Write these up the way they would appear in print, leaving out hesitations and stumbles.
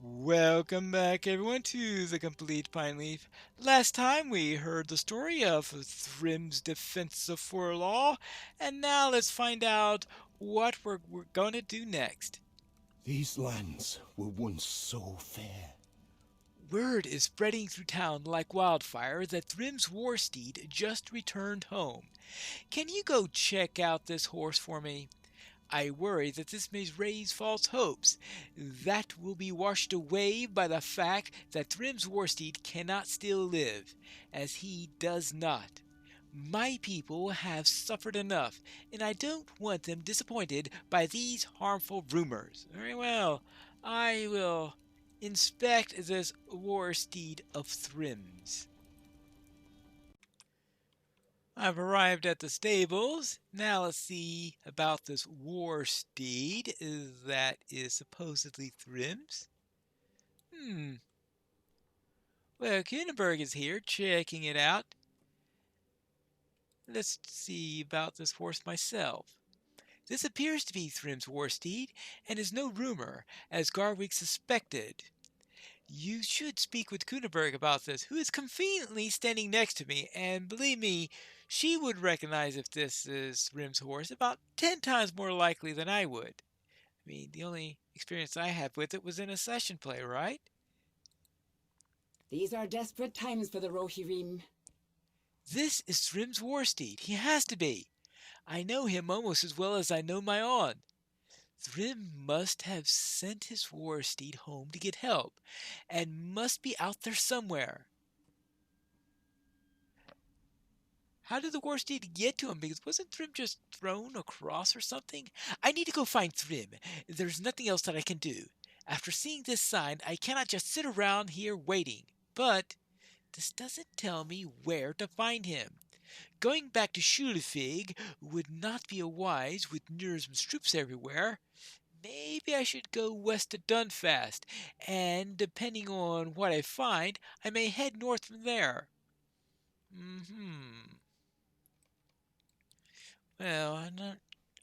Welcome back, everyone, to the Complete Pineleaf. Last time we heard the story of Thrym's defense of Forlaw, and now let's find out what we're going to do next. These lands were once so fair. Word is spreading through town like wildfire that Thrym's war steed just returned home. Can you go check out this horse for me? I worry that this may raise false hopes that will be washed away by the fact that Thrym's Warsteed cannot still live, as he does not. My people have suffered enough, and I don't want them disappointed by these harmful rumors. Very well, I will inspect this Warsteed of Thrym's. I've arrived at the stables. Now let's see about this war steed that is supposedly Thrym's. Well, Kunenberg is here checking it out. Let's see about this horse myself. This appears to be Thrym's war steed, and is no rumor, as Garwick suspected. You should speak with Kunenberg about this, who is conveniently standing next to me, and believe me, she would recognize if this is Thrym's horse about 10 times more likely than I would. I mean, the only experience I had with it was in a session play, right? These are desperate times for the Rohirrim. This is Thrym's war steed. He has to be. I know him almost as well as I know my own. Thrym must have sent his war steed home to get help, and must be out there somewhere. How did the war steed get to him? Because wasn't Thrym just thrown across or something? I need to go find Thrym. There's nothing else that I can do. After seeing this sign, I cannot just sit around here waiting. But this doesn't tell me where to find him. Going back to Schulefig would not be wise with Núrzum's troops everywhere. Maybe I should go west to Dunfast, and depending on what I find, I may head north from there. Well,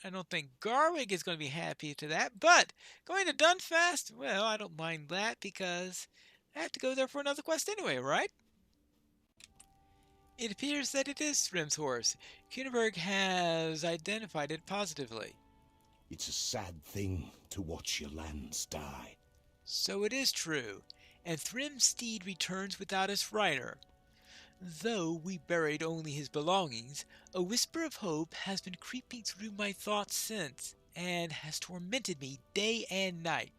I don't think Garwick is going to be happy to that, but going to Dunfast, well, I don't mind that because I have to go there for another quest anyway, right? It appears that it is Thrym's horse. Kunenberg has identified it positively. It's a sad thing to watch your lands die. So it is true, and Thrym's steed returns without his rider. Though we buried only his belongings, a whisper of hope has been creeping through my thoughts since, and has tormented me day and night.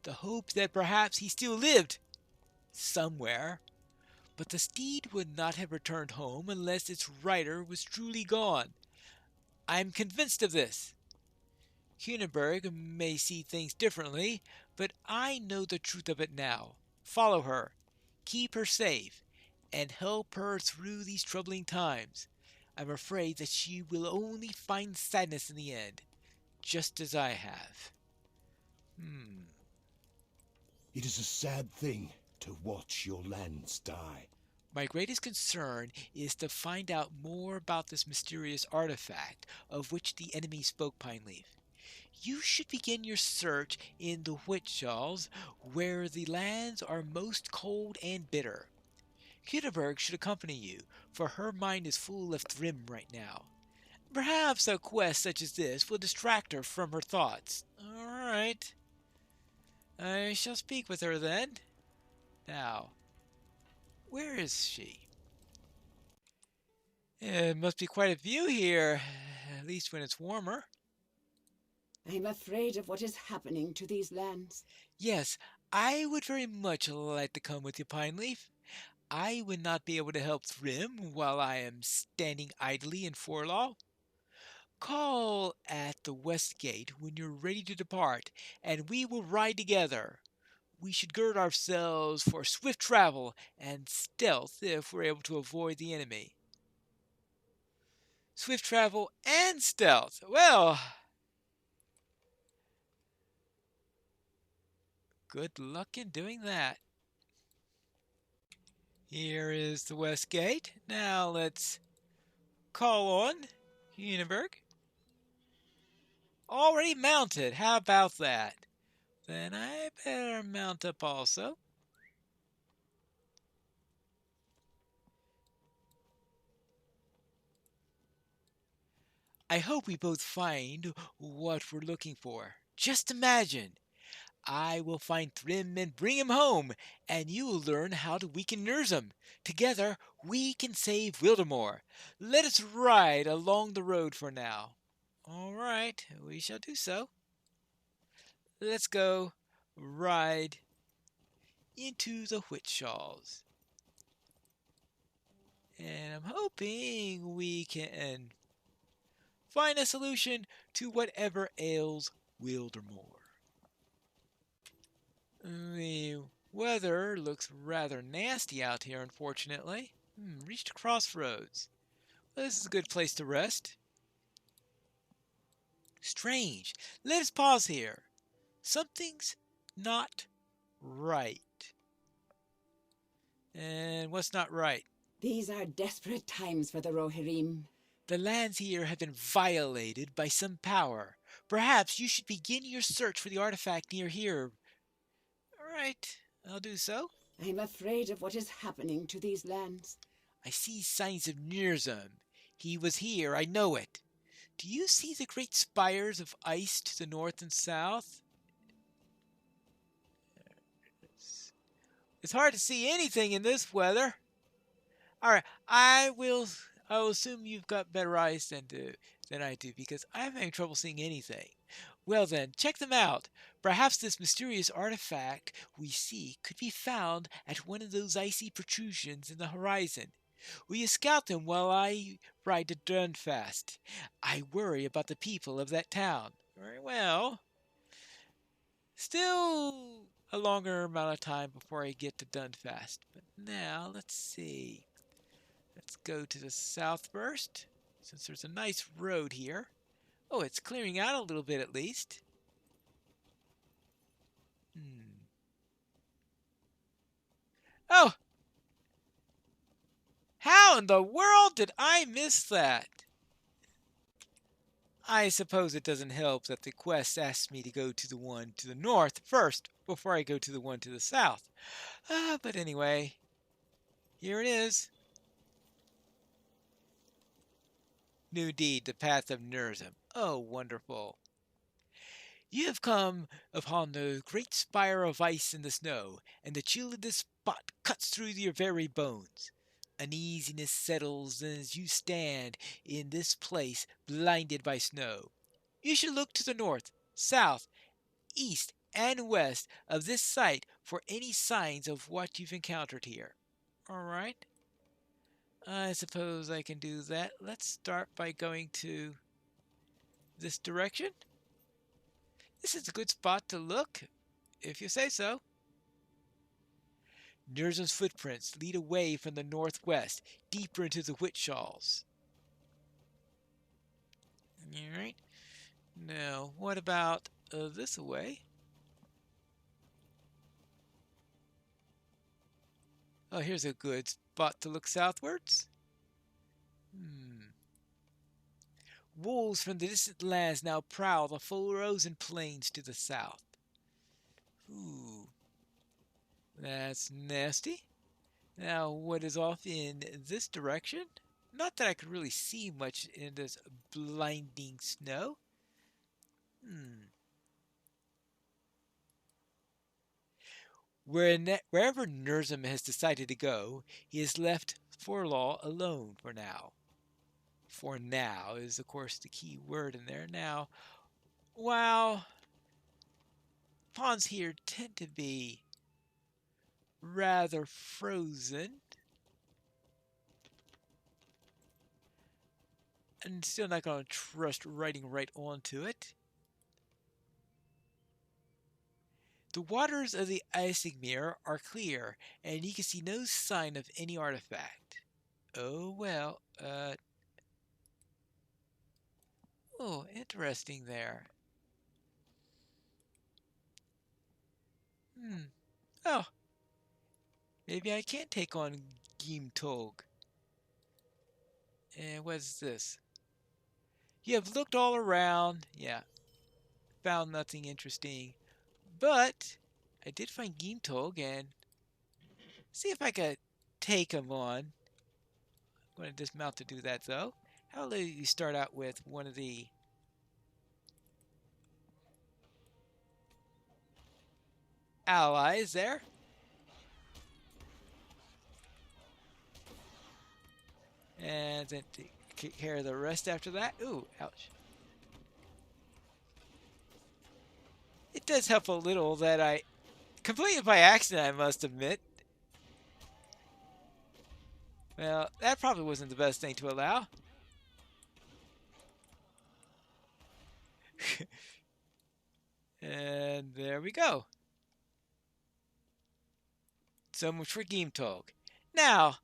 The hope that perhaps he still lived somewhere. But the steed would not have returned home unless its rider was truly gone. I am convinced of this. Kunenberg may see things differently, but I know the truth of it now. Follow her, keep her safe, and help her through these troubling times. I'm afraid that she will only find sadness in the end, just as I have. It is a sad thing to watch your lands die. My greatest concern is to find out more about this mysterious artifact of which the enemy spoke, Pineleaf. You should begin your search in the Whitchalls, where the lands are most cold and bitter. Kunenberg should accompany you, for her mind is full of Thrym right now. Perhaps a quest such as this will distract her from her thoughts. All right. I shall speak with her then. Now, where is she? It must be quite a view here, at least when it's warmer. I'm afraid of what is happening to these lands. Yes, I would very much like to come with you, Pineleaf. I would not be able to help Thrym while I am standing idly in Forlaw. Call at the west gate when you're ready to depart, and we will ride together. We should gird ourselves for swift travel and stealth if we're able to avoid the enemy. Swift travel and stealth. Well, good luck in doing that. Here is the west gate. Now let's call on Kunenberg. Already mounted. How about that? then I better mount up also. I hope we both find what we're looking for. Just imagine, I will find Thrym and bring him home, and you will learn how to weaken Núrzum. Together, we can save Wildemore. Let us ride along the road for now. All right, we shall do so. Let's go ride into the Whitshalls. And I'm hoping we can find a solution to whatever ails Wildemore. The weather looks rather nasty out here, unfortunately. Reached a crossroads. Well, this is a good place to rest. Strange. Let us pause here. Something's not right. And what's not right? These are desperate times for the Rohirrim. The lands here have been violated by some power. Perhaps you should begin your search for the artifact near here. All right, I'll do so. I'm afraid of what is happening to these lands. I see signs of Núrzum. He was here, I know it. Do you see the great spires of ice to the north and south? It's hard to see anything in this weather. All right, I will assume you've got better eyes than I do, because I'm having trouble seeing anything. Well then, check them out. Perhaps this mysterious artifact we see could be found at one of those icy protrusions in the horizon. Will you scout them while I ride to Dunfast? I worry about the people of that town. Very well. Still a longer amount of time before I get to Dunfast. But now, let's see. Let's go to the south first, since there's a nice road here. Oh, it's clearing out a little bit at least. Oh! How in the world did I miss that? I suppose it doesn't help that the quest asks me to go to the one to the north first before I go to the one to the south. But anyway, here it is. New deed, the path of Núrzum. Oh, wonderful. You have come upon the great spire of ice in the snow, and the chill of this spot cuts through your very bones. Uneasiness settles as you stand in this place blinded by snow. You should look to the north, south, east, and west of this site for any signs of what you've encountered here. All right. I suppose I can do that. Let's start by going to this direction. This is a good spot to look, if you say so. Núrzum's footprints lead away from the northwest, deeper into the Whitshalls. Alright. Now, what about this way? Oh, here's a good spot to look southwards. Wolves from the distant lands now prowl the frozen plains to the south. Ooh, that's nasty. Now, what is off in this direction? Not that I could really see much in this blinding snow. Wherever Núrzum has decided to go, he has left Forlaw alone for now. For now is, of course, the key word in there. Now, while ponds here tend to be rather frozen, I'm still not going to trust riding right onto it. The waters of the Icingmere are clear, and you can see no sign of any artifact. Oh well, oh, interesting there. Oh, maybe I can't take on Gimtog. And what's this? You have looked all around. Yeah, found nothing interesting. But I did find Geemtog and see if I could take him on. I'm going to dismount to do that though. How about you start out with one of the allies there. And then take care of the rest after that. Ooh, ouch. It does help a little that I completely by accident, I must admit. Well, that probably wasn't the best thing to allow. And there we go. So much for Geemtog. Now,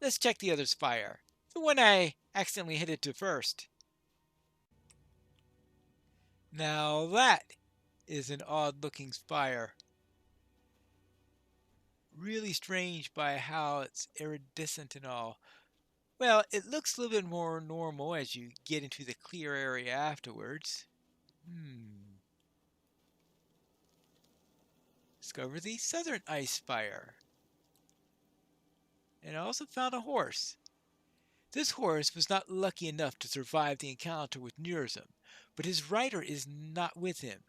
let's check the other spire. The one I accidentally hit it to first. Now that is an odd-looking spire. Really strange by how it's iridescent and all. Well, it looks a little bit more normal as you get into the clear area afterwards. Discover the southern ice spire. And I also found a horse. This horse was not lucky enough to survive the encounter with Núrzum, but his rider is not with him.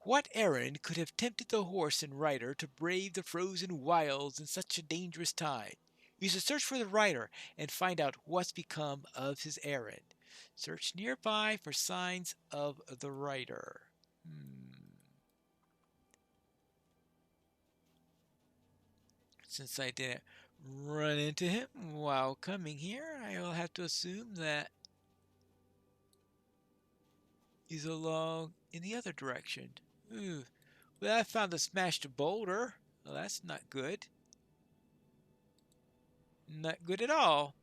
What errand could have tempted the horse and rider to brave the frozen wilds in such a dangerous time? You should search for the rider and find out what's become of his errand. Search nearby for signs of the rider. Since I didn't run into him while coming here, I'll have to assume that he's along in the other direction. Ooh. Well, I found a smashed boulder. Well, that's not good. Not good at all.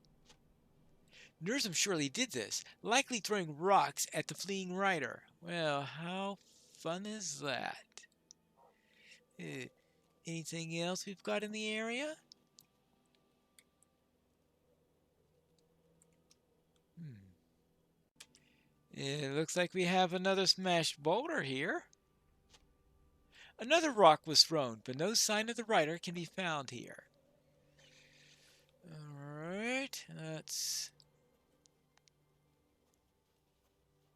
Núrzum surely did this, likely throwing rocks at the fleeing rider. Well, how fun is that? Anything else we've got in the area? It looks like we have another smashed boulder here. Another rock was thrown, but no sign of the rider can be found here. Alright, that's...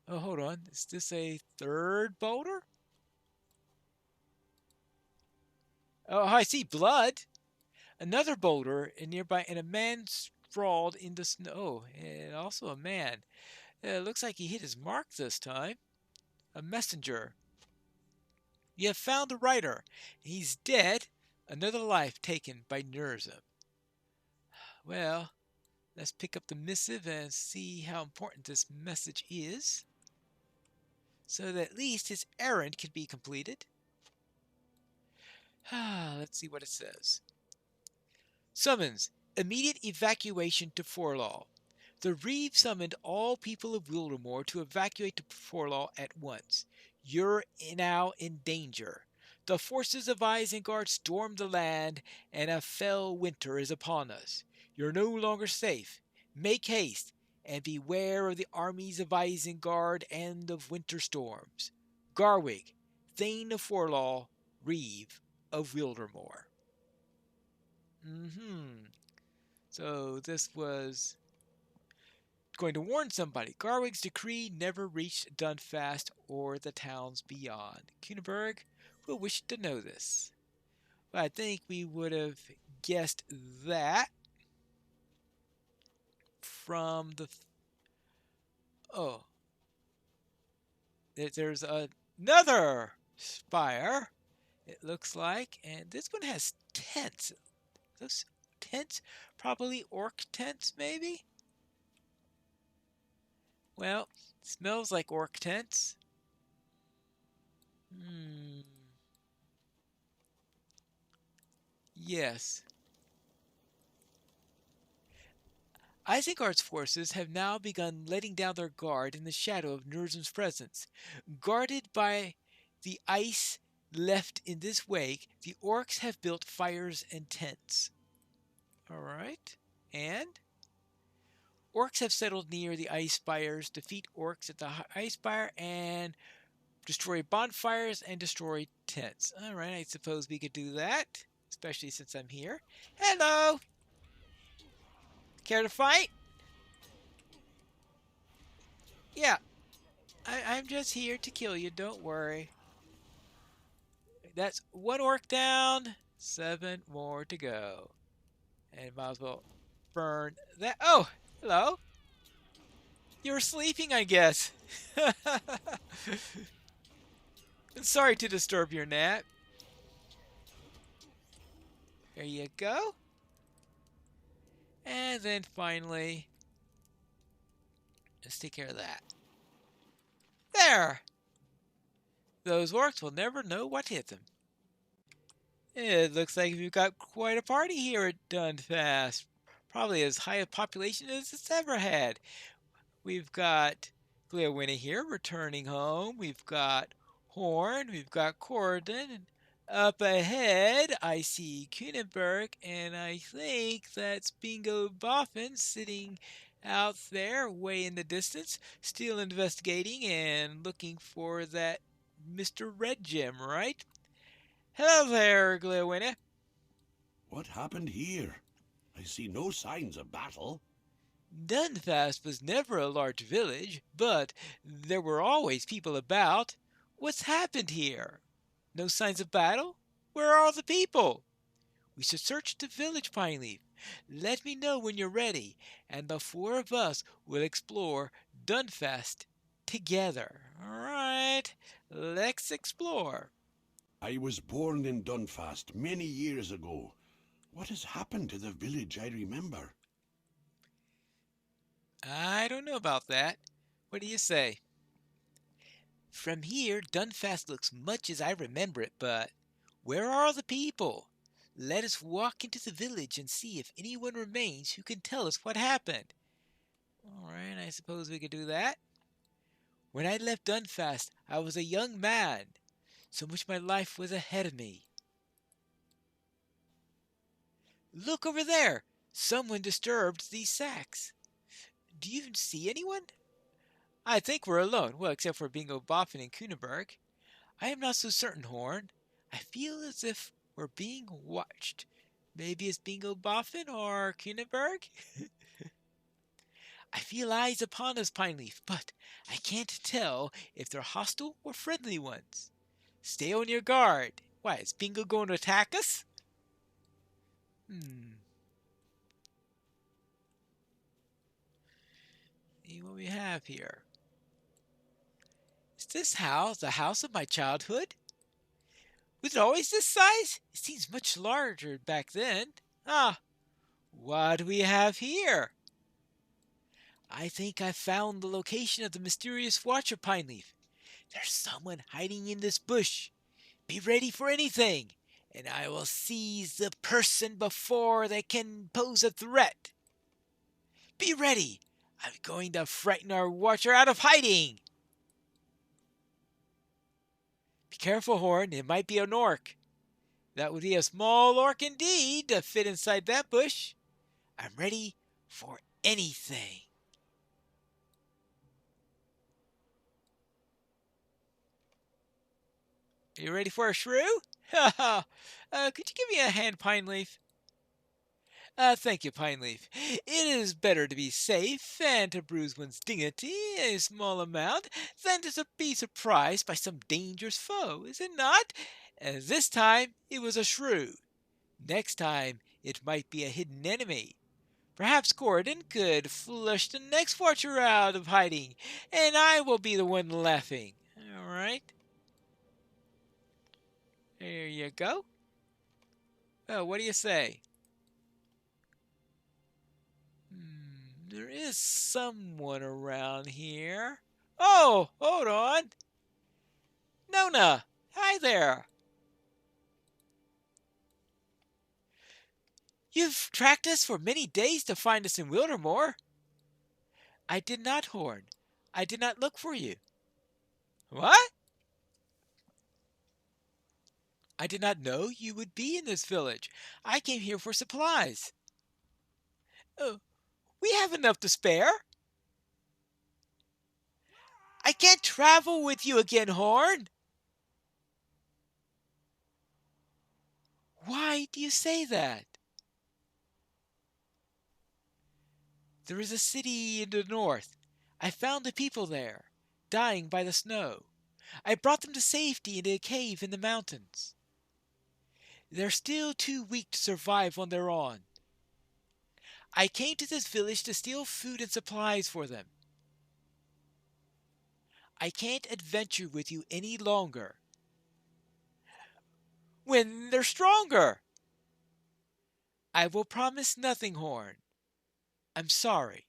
Oh, hold on. Is this a third boulder? Oh, I see blood. Another boulder nearby, and a man sprawled in the snow. And also a man. It looks like he hit his mark this time. A messenger. You have found the rider. He's dead. Another life taken by Núrzum. Well, let's pick up the missive and see how important this message is, so that at least his errand can be completed. Let's see what it says. Summons. Immediate evacuation to Forlaw. The Reeve summoned all people of Wildermore to evacuate to Forlaw at once. You're now in danger. The forces of Isengard stormed the land, and a fell winter is upon us. You're no longer safe. Make haste, and beware of the armies of Isengard and of winter storms. Garwig, Thane of Forlaw, Reeve of Wildermore. So this was going to warn somebody. Garwig's decree never reached Dunfast or the towns beyond. Kuneberg will wish to know this. But I think we would have guessed that from the... There's another spire, it looks like. And this one has tents. Those tents? Probably orc tents, maybe? Well, smells like orc tents. Yes. Isengard's forces have now begun letting down their guard in the shadow of Núrzum's presence. Guarded by the ice left in this wake, the orcs have built fires and tents. Alright. And? Orcs have settled near the ice spires, defeat orcs at the ice spire, and destroy bonfires and destroy tents. Alright, I suppose we could do that, especially since I'm here. Hello! Care to fight? Yeah, I'm just here to kill you, don't worry. That's one orc down, 7 more to go. And might as well burn that. Oh, hello. You were sleeping, I guess. Sorry to disturb your nap. There you go. And then finally, let's take care of that. There! Those orcs will never know what hit them. It looks like we've got quite a party here at Dunfast. Probably as high a population as it's ever had. We've got Gleowinna here returning home. We've got Horn. We've got Corden. And up ahead, I see Kunenberg, and I think that's Bingo Boffin sitting out there way in the distance, still investigating and looking for that Mr. Red Gem, right? Hello there, Gleowinna. What happened here? I see no signs of battle. Dunfast was never a large village, but there were always people about. What's happened here? No signs of battle? Where are all the people? We should search the village, Pineleaf. Let me know when you're ready, and the 4 of us will explore Dunfast together. All right, let's explore. I was born in Dunfast many years ago. What has happened to the village I remember? I don't know about that. What do you say? From here, Dunfast looks much as I remember it, but where are all the people? Let us walk into the village and see if anyone remains who can tell us what happened. All right, I suppose we could do that. When I left Dunfast, I was a young man. So much my life was ahead of me. Look over there! Someone disturbed these sacks. Do you see anyone? I think we're alone, well, except for Bingo Boffin and Kunenberg. I am not so certain, Horn. I feel as if we're being watched. Maybe it's Bingo Boffin or Kunenberg? I feel eyes upon us, Pineleaf, but I can't tell if they're hostile or friendly ones. Stay on your guard. Why, is Bingo going to attack us? See what we have here. Is this house the house of my childhood? Was it always this size? It seems much larger back then. Ah, what do we have here? I think I've found the location of the mysterious watcher, Pineleaf. There's someone hiding in this bush. Be ready for anything, and I will seize the person before they can pose a threat. Be ready. I'm going to frighten our watcher out of hiding. Be careful, Horn. It might be an orc. That would be a small orc indeed to fit inside that bush. I'm ready for anything. Are you ready for a shrew? Could you give me a hand, Pineleaf? Thank you, Pineleaf. It is better to be safe and to bruise one's dignity a small amount than to be surprised by some dangerous foe, is it not? And this time it was a shrew. Next time it might be a hidden enemy. Perhaps Gordon could flush the next watcher out of hiding, and I will be the one laughing. All right? There you go. Oh, what do you say? There is someone around here. Oh, hold on. Nona, hi there. You've tracked us for many days to find us in Wildermore. I did not, Horn. I did not look for you. What? I did not know you would be in this village. I came here for supplies. Oh, we have enough to spare. I can't travel with you again, Horn. Why do you say that? There is a city in the north. I found the people there, dying by the snow. I brought them to safety into a cave in the mountains. They're still too weak to survive on their own. I came to this village to steal food and supplies for them. I can't adventure with you any longer. When they're stronger! I will promise nothing, Horn. I'm sorry.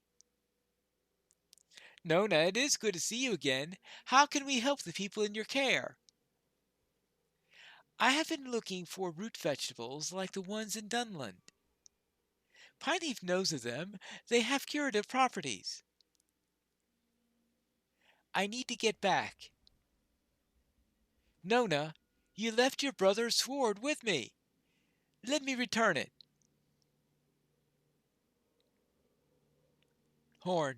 Nona, it is good to see you again. How can we help the people in your care? I have been looking for root vegetables like the ones in Dunland. Pineleaf knows of them. They have curative properties. I need to get back. Nona, you left your brother's sword with me. Let me return it. Horn,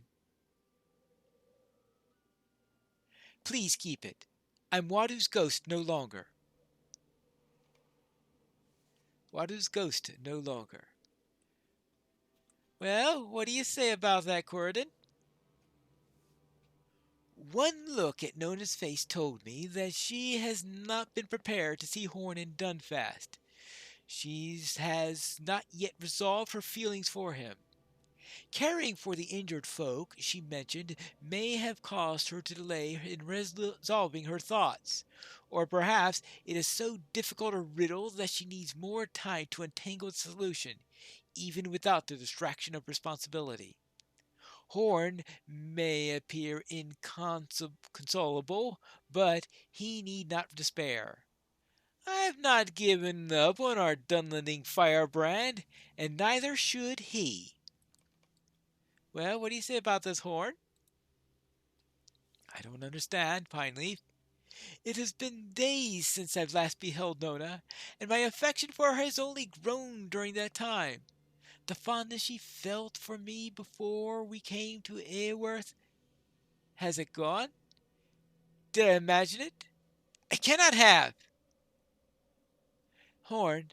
please keep it. I'm Wadu's ghost no longer. Wadu's ghost no longer. Well, what do you say about that, Corridon? One look at Nona's face told me that she has not been prepared to see Horn in Dunfast. She has not yet resolved her feelings for him. Caring for the injured folk, she mentioned, may have caused her to delay in resolving her thoughts. Or perhaps it is so difficult a riddle that she needs more time to untangle its solution, even without the distraction of responsibility. Horn may appear inconsolable, but he need not despair. I have not given up on our Dunlanding firebrand, and neither should he. Well, what do you say about this, Horn? I don't understand, Pineleaf. It has been days since I've last beheld Nona, and my affection for her has only grown during that time. The fondness she felt for me before we came to Aworth, has it gone? Did I imagine it? I cannot have. Horn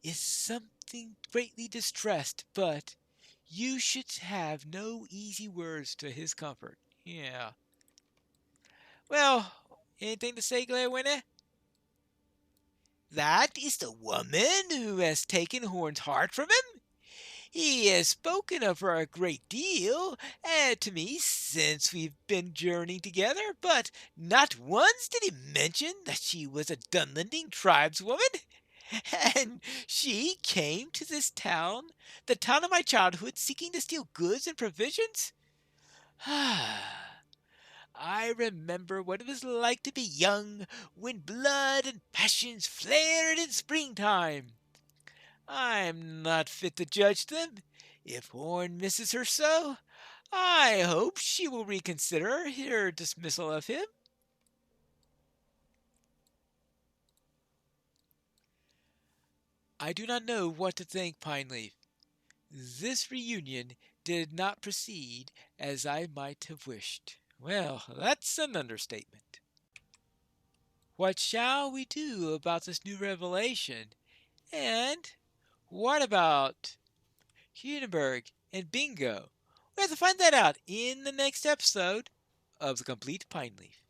is something greatly distressed, but you should have no easy words to his comfort. Yeah. Well, anything to say, Glenwynne? That is the woman who has taken Horn's heart from him? He has spoken of her a great deal to me since we've been journeying together, but not once did he mention that she was a Dunlanding tribeswoman. And she came to this town, the town of my childhood, seeking to steal goods and provisions? I remember what it was like to be young when blood and passions flared in springtime. I'm not fit to judge them. If Horn misses her so, I hope she will reconsider her dismissal of him. I do not know what to think, Pineleaf. This reunion did not proceed as I might have wished. Well, that's an understatement. What shall we do about this new revelation? And what about Hudenberg and Bingo? We have to find that out in the next episode of The Complete Pineleaf.